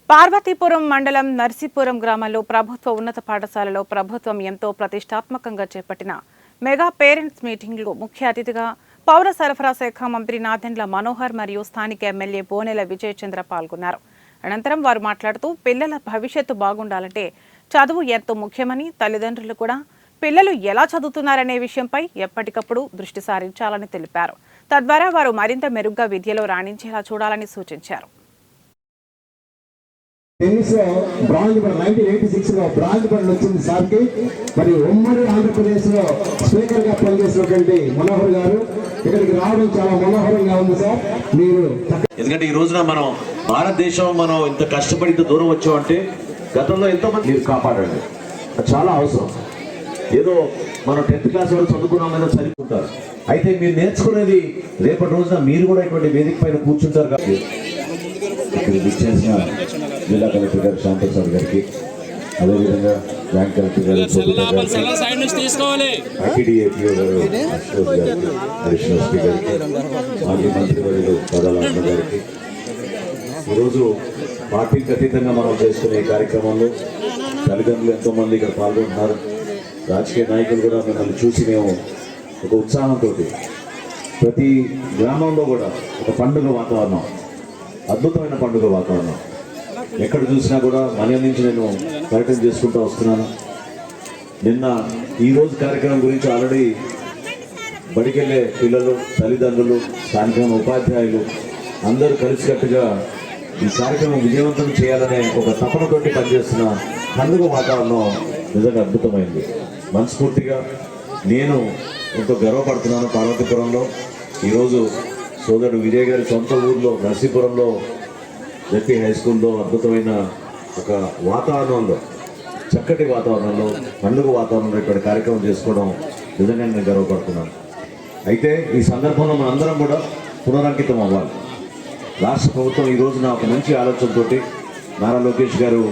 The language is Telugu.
పార్వతీపురం మండలం నర్సీపురం గ్రామంలో ప్రభుత్వ ఉన్నత పాఠశాలలో ప్రభుత్వం ఎంతో ప్రతిష్టాత్మకంగా చేపట్టిన మెగా పేరెంట్స్ మీటింగ్లో ముఖ్య అతిథిగా పౌర సరఫరా శాఖ మంత్రి నాదెండ్ల మనోహర్ మరియు స్థానిక ఎమ్మెల్యే బోనెల విజయచంద్ర పాల్గొన్నారు. అనంతరం వారు మాట్లాడుతూ పిల్లల భవిష్యత్తు బాగుండాలంటే చదువు ఎంతో ముఖ్యమని, తల్లిదండ్రులు కూడా పిల్లలు ఎలా చదువుతున్నారనే విషయంపై ఎప్పటికప్పుడు దృష్టి సారించాలని తెలిపారు. తద్వారా వారు మరింత మెరుగ్గా విద్యలో రాణించేలా చూడాలని సూచించారు. టెన్నిస్ లో బ్రాంజ్ మెడల్ 1986 లో బ్రాంజ్ మెడల్ వచ్చింది సార్కి. మరి ఉమ్మడి ఆంధ్రప్రదేశ్ లో స్పీకర్ గా పనిచేసినటువంటి మనోహర్ గారు ఇక్కడికి రావడం చాలా మనోహరంగా ఉంది సార్. మీరు ఎందుకంటే ఈ రోజున మనం భారతదేశం మనం ఇంత కష్టపడి ఇంత దూరం వచ్చామంటే గతంలో ఎంతో మంది మీరు కాపాడండి, అది చాలా అవసరం. ఏదో మనం 10th క్లాస్ వరకు చదువుకున్నామని చదువుకుంటారు, అయితే మీరు నేర్చుకునేది రేపటి రోజున మీరు కూడా ఇటువంటి వేదిక పైన కూర్చుంటారు. కాబట్టి చేసిన జిల్లా కలెక్టర్ గారు శాంతప్రసాద్ గారికి, అదేవిధంగా బ్యాంక్ కలెక్టర్ గారు, ఐటీడీఏపీఓ గారు అశోక్ గారికి, అడిషనల్ స్పీకర్కి, మాజీ మంత్రివర్యులు పదాల గారికి, ఈరోజు పార్టీకి అతీతంగా మనం చేసుకునే ఈ కార్యక్రమంలో తల్లిదండ్రులు ఎంతోమంది ఇక్కడ పాల్గొంటున్నారు. రాజకీయ నాయకులు కూడా మిమ్మల్ని చూసి మేము ఒక ఉత్సాహంతో ప్రతి గ్రామంలో కూడా ఒక పండుగ వాతావరణం, అద్భుతమైన పండుగ వాతావరణం ఎక్కడ చూసినా కూడా మన నుంచి నేను పర్యటన చేసుకుంటూ వస్తున్నాను. నిన్న ఈరోజు కార్యక్రమం గురించి ఆల్రెడీ బడికెళ్ళే పిల్లలు, తల్లిదండ్రులు, స్థానిక ఉపాధ్యాయులు అందరూ కలిసికట్టుగా ఈ కార్యక్రమం విజయవంతం చేయాలనే ఒక తపనతోటి పనిచేస్తున్న పండుగ వాతావరణం నిజంగా అద్భుతమైంది. మనస్ఫూర్తిగా నేను ఎంతో గర్వపడుతున్నాను. పార్వతీపురంలో ఈరోజు సోదరుడు విజయ్ గారి సొంత ఊర్లో నర్సీపురంలో జెపీ హై స్కూల్లో అద్భుతమైన ఒక వాతావరణంలో, చక్కటి వాతావరణంలో, పండుగ వాతావరణంలో ఇక్కడ కార్యక్రమం చేసుకోవడం నిజంగా నేను గర్వపడుతున్నాను. అయితే ఈ సందర్భంలో మనందరం కూడా పునరంకితం అవ్వాలి. రాష్ట్ర ప్రభుత్వం ఈ రోజున ఒక మంచి ఆలోచనతోటి నారా లోకేష్ గారు